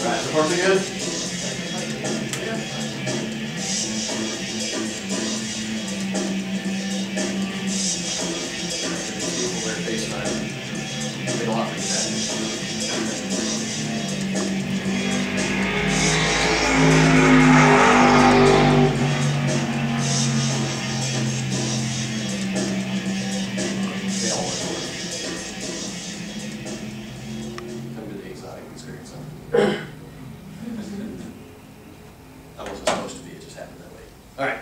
Alright, so far so good? That wasn't supposed to be, it just happened that way. Alright,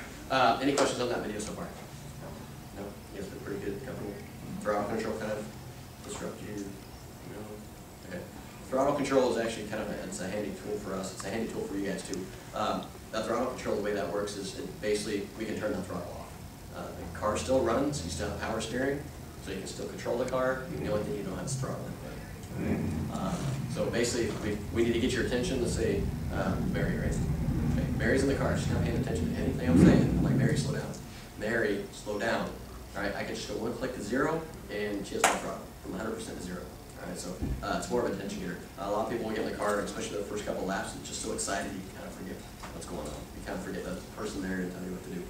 any questions on that video so far? No? You guys been pretty good, comfortable? Throttle control kind of disrupt you? No? Okay. Throttle control is actually kind of it's a handy tool for us. It's a handy tool for you guys too. That throttle control, the way that works is basically we can turn the throttle off. The car still runs, you still have power steering, so you can still control the car. The only thing you don't have is throttle input. So basically, we need to get your attention to say, Mary, right? Okay, Mary's in the car. She's not paying attention to anything I'm saying. I'm like, Mary, slow down. Mary, slow down. All right, I can just go one click to 0, and she has no throttle from 100% to 0. All right, so it's more of a attention getter. A lot of people will get in the car, especially the first couple of laps, and just so excited you kind of forget what's going on. You kind of forget the person there and tell you what to do.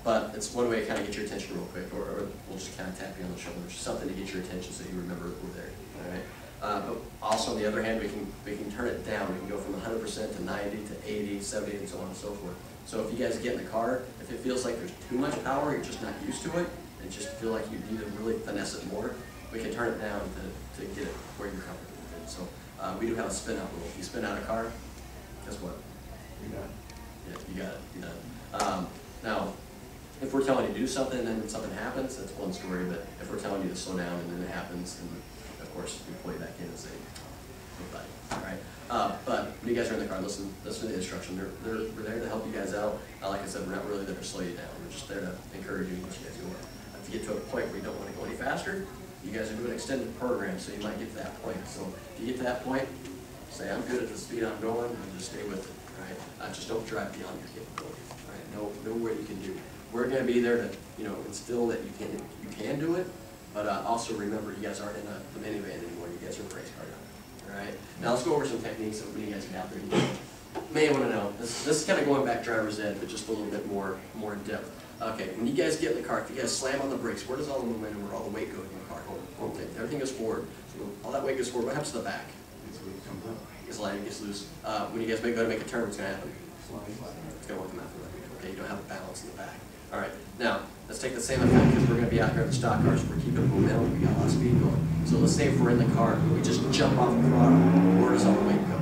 But it's one way to kind of get your attention real quick, or we'll just kind of tap you on the shoulder, something to get your attention so you remember we're there. All right. But also on the other hand, we can turn it down. We can go from 100% to 90 to 80, 70, and so on and so forth. So if you guys get in the car, if it feels like there's too much power, you're just not used to it, and just feel like you need to really finesse it more, we can turn it down to get it where you're comfortable with it. So we do have a spin out rule. If you spin out a car, guess what? You got it. Yeah, you got it. You done. Now, if we're telling you to do something and then something happens, that's one story. But if we're telling you to slow down and then it happens, then of course we pull you back in and say, goodbye. All right. But when you guys are in the car, listen to the instruction. We're there to help you guys out. Like I said, we're not really there to slow you down. We're just there to encourage you and get you guys going. If you get to a point where you don't want to go any faster, you guys are doing an extended program, so you might get to that point. So if you get to that point, say, I'm good at the speed I'm going, and just stay with it. All right. Just don't drive beyond your capabilities. All right. Know what you can do. We're going to be there to, instill that you can do it, but also remember, you guys aren't in the minivan anymore. You guys are in a race car now. All right. Now let's go over some techniques that when you guys get out there, you may want to know. This is kind of going back driver's ed, but just a little bit more in depth. Okay. When you guys get in the car, if you guys slam on the brakes, where does all the momentum or all the weight go in the car? Okay. Everything goes forward. So all that weight goes forward. What happens to the back? It's light. It gets loose. When you guys go to make a turn, what's going to happen? It's going to want to come out the right. Okay. You don't have a balance in the back. All right, now let's take the same effect because we're going to be out here in the stock cars. We're keeping momentum. We got a lot of speed going. So let's say if we're in the car, we just jump off the throttle. Where does all the weight go?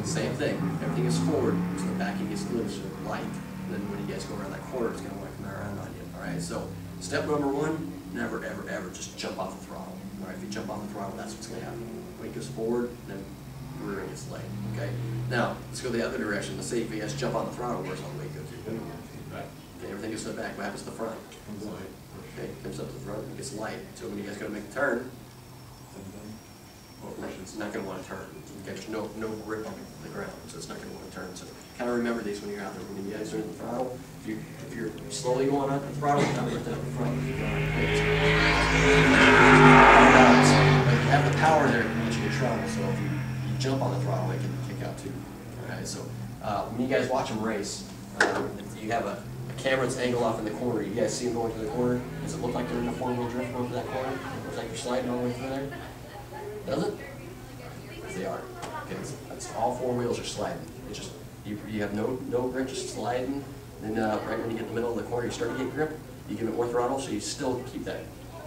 Same thing. Everything is forward, so the backing is loose or light. And then when you guys go around that corner, it's going to want to come around on you. All right. So step number 1: never, ever, ever just jump off the throttle. All right. If you jump off the throttle, that's what's going to happen. Weight goes forward, and then rear end gets light. Okay. Now let's go the other direction. Let's say if you guys jump on the throttle, where's all the weight go to? Okay, everything goes to the back. What happens to the front? Okay, comes up to the front and gets light. So when you guys go to make a turn, it's not going to want to turn. There's no grip on the ground, so it's not going to want to turn. So kind of remember these when you're out there. When you guys are in the throttle, if you're slowly going up the throttle, not lifting up the front. But you have the power there to get you in trouble. So if you jump on the throttle, it can kick out too. All right. So when you guys watch them race, if you have a camera's angle off in the corner, you guys see them going to the corner. Does it look like they're in a four-wheel drift going to that corner? It looks like you're sliding all the way through there. Does it? They are. Okay, it's all 4 wheels are sliding. It's just you have no grip, just sliding. Then right when you get in the middle of the corner, you start to get grip. You give it more throttle, so you still keep that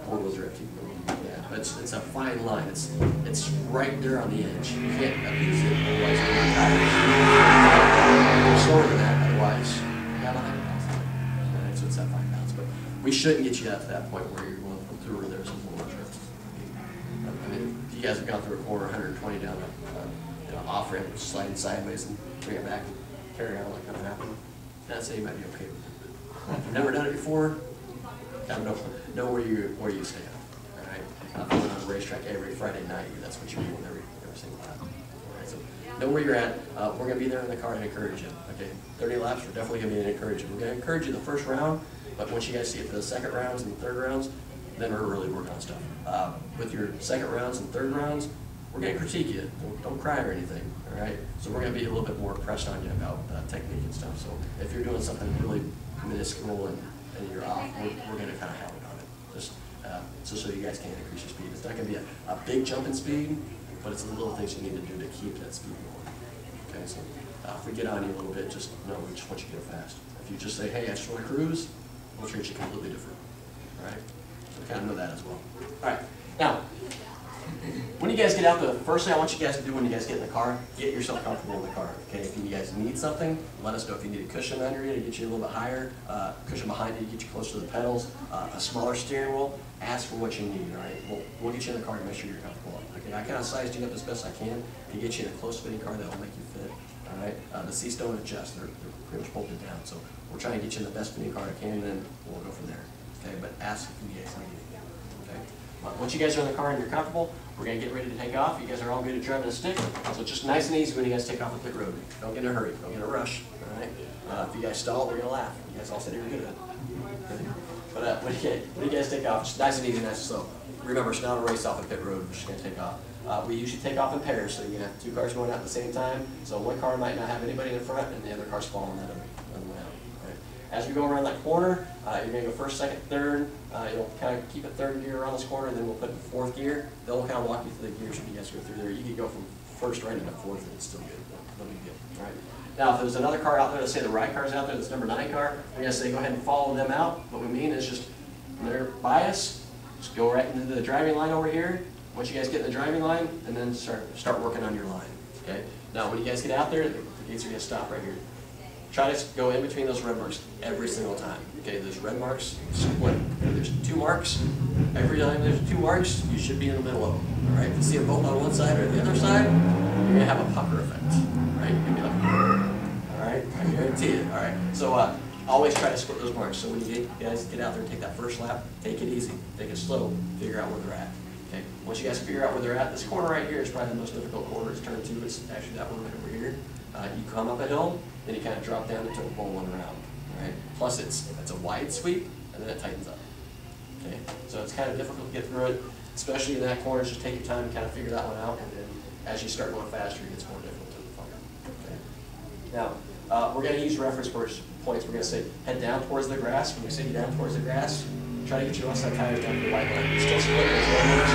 4-wheel drift. Yeah, but it's a fine line. It's right there on the edge. You can't abuse it, otherwise you're going to die. Slower than that, otherwise you got 100 miles. So it's that 5 pounds. But we shouldn't get you out to that point where you're going through where there's a 4-wheel drift. I mean, if you guys have gone through a corner 120 down off ramp, sliding sideways and bring it back and carry on like nothing happened, I'd say you might be okay with it. If you've never done it before, kind of know where you stand. All right, if you're on a racetrack every Friday night, that's what you're doing every single lap. All right, so know where you're at. We're going to be there in the car and encourage you. Okay, 30 laps. We're definitely going to be encouraging. We're going to encourage you the first round, but once you guys see it for the second rounds and the third rounds, then we're really working on stuff. With your second rounds and third rounds, we're going to critique you. Don't cry or anything, all right? So we're going to be a little bit more pressed on you about technique and stuff. So if you're doing something really minuscule and you're off, we're going to kind of hound on it. Just so you guys can increase your speed. It's not going to be a big jump in speed, but it's the little things you need to do to keep that speed going. Okay, so if we get on you a little bit, just know we just want you to go fast. If you just say, hey, I just want to cruise, we'll treat you completely different. All right? So kind of know that as well. All right. Now, when you guys get out, the first thing I want you guys to do when you guys get in the car, get yourself comfortable in the car. Okay, if you guys need something, let us know. If you need a cushion under you to get you a little bit higher, cushion behind you to get you closer to the pedals, a smaller steering wheel, ask for what you need. All right, we'll get you in the car and make sure you're comfortable. Okay, I kind of sized you up as best I can to get you in a close fitting car that will make you fit. All right, the seats don't adjust; they're pretty much bolted down. So we're trying to get you in the best fitting car I can, and then we'll go from there. Okay, but ask if you guys need it. Okay. Once you guys are in the car and you're comfortable, we're going to get ready to take off. You guys are all good at driving a stick, so just nice and easy when you guys take off the pit road. Don't get in a hurry. Don't get in a rush. All right. If you guys stall, we're going to laugh. You guys all said you were good at it. But when you guys take off, just nice and easy, nice and slow. Remember, it's not a race off a pit road. We're just going to take off. We usually take off in pairs, so you're going to have two cars going out at the same time. So one car might not have anybody in front, and the other car's following that other way out. Right? As we go around that corner, you're going to go first, second, third. You'll kind of keep it third gear around this corner, and then we'll put it in fourth gear. Then we'll kind of walk you through the gears when you guys go through there. You can go from first right into fourth, and it's still good. No big deal. All right. Now, if there's another car out there, let's say the right car's out there, that's number 9 car, we're going to say go ahead and follow them out. What we mean is just when they're by us, just go right into the driving line over here. Once you guys get in the driving line, and then start working on your line. Okay. Now, when you guys get out there, the gates are going to stop right here. Try to go in between those red marks every single time. Okay, those red marks split. If there's 2 marks, every time there's 2 marks, you should be in the middle of them. All right. If you see them both on one side or the other side, you're going to have a pucker effect. Right? You're going to be like, all right, I guarantee it. All right. So always try to split those marks. So when you guys get out there and take that first lap, take it easy, take it slow, figure out where they're at. Okay. Once you guys figure out where they're at, this corner right here is probably the most difficult corner. It's turn 2. It's actually that one right over here. You come up a hill, then you kind of drop down into a bowl one around. Right? Plus, it's a wide sweep, and then it tightens up. Okay. So it's kind of difficult to get through it, especially in that corner. Just take your time and kind of figure that one out, and then as you start going faster, it gets more difficult to follow. Okay. Now, we're going to use reference points. We're going to say head down towards the grass. When we say down towards the grass, try to get your left side tires down to the white line. Still split those red marks.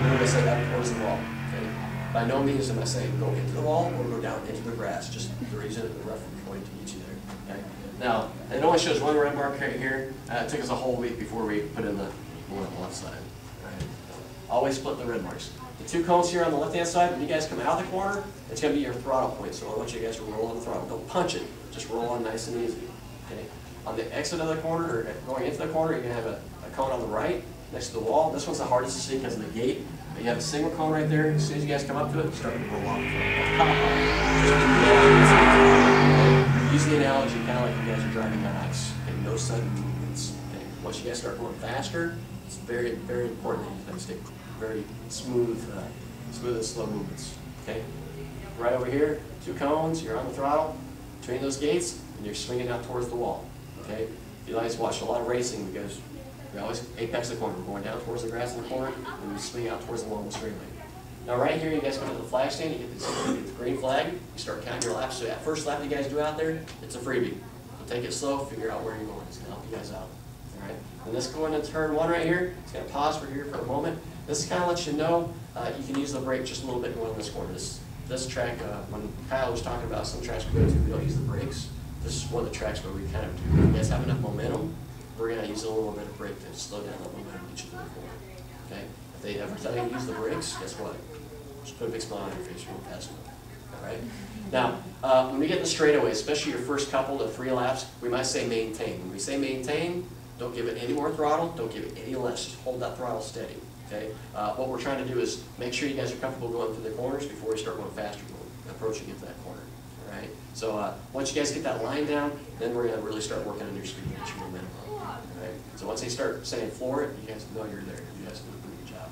We're going to say that towards the wall. Okay? By no means am I saying go into the wall or go down into the grass. Just the reason the reference point to get you there. Okay? Now, it only shows one red mark right here. It took us a whole week before we put in the one on the left side. Right? Always split the red marks. The 2 cones here on the left-hand side, when you guys come out of the corner, it's going to be your throttle point. So I want you guys to roll on the throttle. Don't punch it. Just roll on nice and easy. Okay? On the exit of the corner, or going into the corner, you're going to have a cone on the right next to the wall. This one's the hardest to see because of the gate. But you have a single cone right there. As soon as you guys come up to it, start to roll off. Use the analogy kind of like you guys are driving on ice. Okay? No sudden movements. Okay? Once you guys start going faster, it's very, very important that you guys stay very smooth and slow movements. Okay? Right over here, 2 cones, you're on the throttle. Between those gates, and you're swinging out towards the wall. Okay? You guys watch a lot of racing because we always apex the corner. We're going down towards the grass in the corner, and we swing out towards the wall in the straight lane. Now right here, you guys come to the flag stand, you get the green flag, you start counting your laps. So that first lap you guys do out there, it's a freebie. So take it slow, figure out where you're going. It's going to help you guys out. All right? And this going into turn 1 right here, it's going to pause for here for a moment. This kind of lets you know you can use the brake just a little bit going in this corner. This track, when Kyle was talking about some tracks we go to, we don't use the brakes. This is one of the tracks where we kind of do. If you guys have enough momentum, we're going to use a little bit of brake to slow down that momentum and get you to the corner. Okay? If they ever tell you to use the brakes, guess what? Just put a big smile on your face, you're going to pass them. All right? Now, when we get in the straightaway, especially your first couple to 3 laps, we might say maintain. When we say maintain, don't give it any more throttle, don't give it any less. Just hold that throttle steady. Okay? What we're trying to do is make sure you guys are comfortable going through the corners before we start going faster, approaching into that corner. All right? So once you guys get that line down, then we're going to really start working on your speed and get your momentum up. All right? So once they start saying floor it, you guys know you're there. You guys do a pretty good job.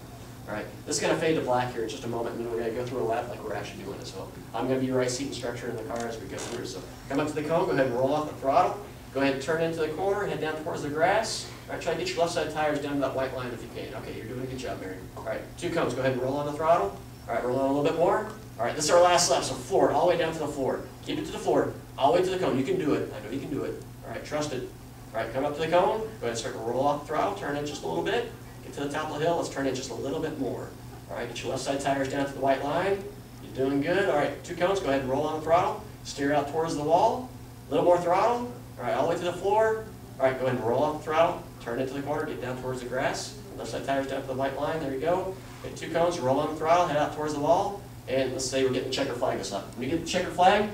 All right? This is going to fade to black here in just a moment, and then we're going to go through a lap like we're actually doing it. So I'm going to be your right seat instructor in the car as we go through. So come up to the cone, go ahead and roll off the throttle. Go ahead and turn into the corner, head down towards the grass. All right, try to get your left side tires down to that white line if you can. Okay, you're doing a good job, Mary. All right, 2 cones. Go ahead and roll on the throttle. All right, roll on a little bit more. All right, this is our last lap, so floor, all the way down to the floor. Keep it to the floor, all the way to the cone. You can do it. I know you can do it. All right, trust it. All right, come up to the cone. Go ahead and start to roll off the throttle. Turn it just a little bit. Get to the top of the hill. Let's turn it just a little bit more. All right, get your left side tires down to the white line. You're doing good. All right, 2 cones. Go ahead and roll on the throttle. Steer out towards the wall. A little more throttle. All right, all the way to the floor. All right, go ahead and roll off the throttle. Turn it to the corner. Get down towards the grass. Left side tires down to the white line. There you go. Hit 2 cones. Roll on the throttle. Head out towards the wall. And let's say we're getting the checker flag us up. When you get the checker flag,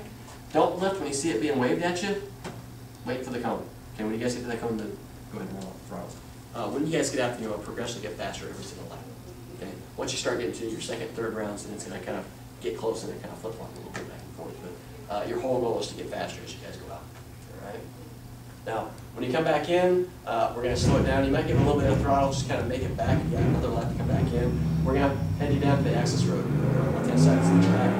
don't lift when you see it being waved at you. Wait for the cone. Okay, when you guys get to that cone, then go ahead and roll off the throttle. When you guys get out, progressively get faster every single lap. Okay. Once you start getting to your second, third rounds, then it's going to kind of get close and it kind of flip flop a little bit back and forth. But your whole goal is to get faster as you guys go out. All right. Now, when you come back in, we're going to slow it down. You might give a little bit of throttle, just kind of make it back. You got another lap to come back in. We're going to head you down to the access road. Left-hand side is the track.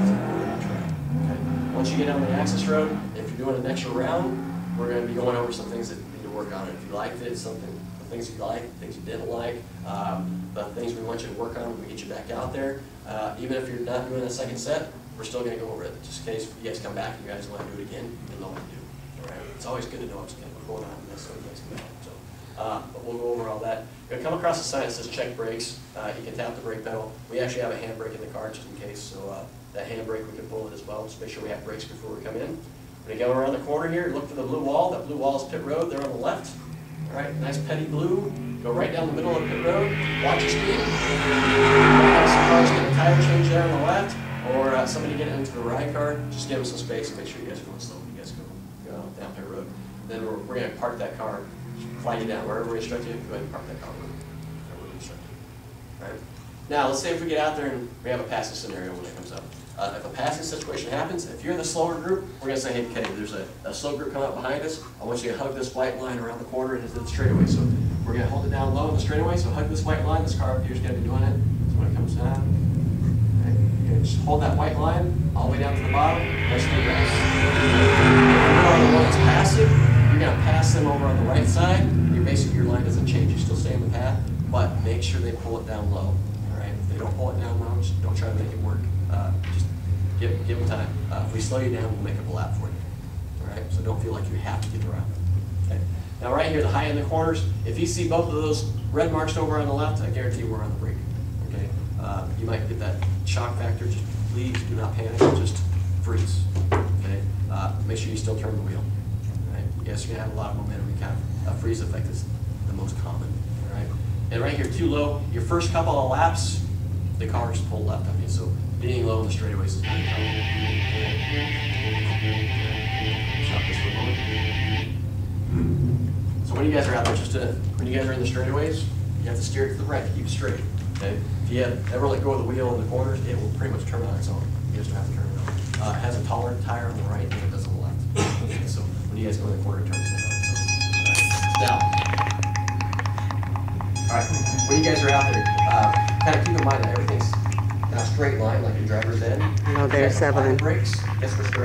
Okay. Once you get on the access road, if you're doing an extra round, we're going to be going over some things that you need to work on. If you liked it, the things you liked, things you didn't like, the things we want you to work on when we get you back out there. Even if you're not doing a second set, we're still going to go over it. Just in case you guys come back and you guys want to do it again, you know what to do. All right. It's always good to know what's going on in this so you guys come back. So, but we'll go over all that. You're going to come across a sign that says check brakes. You can tap the brake pedal. We actually have a handbrake in the car just in case, so that handbrake we can pull it as well. Just make sure we have brakes before we come in. When you go around the corner here, look for the blue wall. That blue wall is pit road. They're on the left. All right, nice petty blue. Go right down the middle of pit road. Watch your speed. Some cars get a tire change there on the left, or somebody get into the ride car. Just give them some space and make sure you guys are going slow. You guys go down pit road. Then we're going to park that car, flag you down wherever we instruct you. Go ahead and park that car wherever we instruct you. All right. Now, let's say if we get out there and we have a passing scenario when it comes up. If a passing situation happens, if you're the slower group, we're going to say, hey, okay, there's a slow group coming up behind us. I want you to hug this white line around the corner and into the straightaway. So we're going to hold it down low in the straightaway. So hug this white line. This car up here is going to be doing it. So when it comes down, okay, you're going to just hold that white line all the way down to the bottom. Let's do this. If you're on the one that's passive, you're going to pass them over on the right side. Basically, your line doesn't change. You still stay in the path, but make sure they pull it down low. All right. If they don't pull it down low, just don't try to make it work. Just give them time. If we slow you down, we'll make up a lap for you. All right. So don't feel like you have to get around. Okay. Now, right here, the high in the corners. If you see both of those red marks over on the left, I guarantee you we're on the brake. Okay. You might get that shock factor. Just please do not panic. Just freeze. Okay. Make sure you still turn the wheel. All right. Yes, you're gonna have a lot of momentum. You kind of freeze effect is the most common. All right. And right here, too low. Your first couple of laps, the car just pulled left on you. So being low in the straightaways is very common. Stop this for a moment. So when you guys are out there, when you guys are in the straightaways, you have to steer it to the right to keep it straight. Okay? If you ever let go of the wheel in the corners, it will pretty much turn on its own. You just don't have to turn it on. It has a taller tire on the right than it does on the left. Okay, so when you guys go in the corner, it turns it on. So, now, all right, when you guys are out there, kind of keep in mind that everything's in a straight line like your driver's ed. No, there's 7. Brakes. Guess which direction?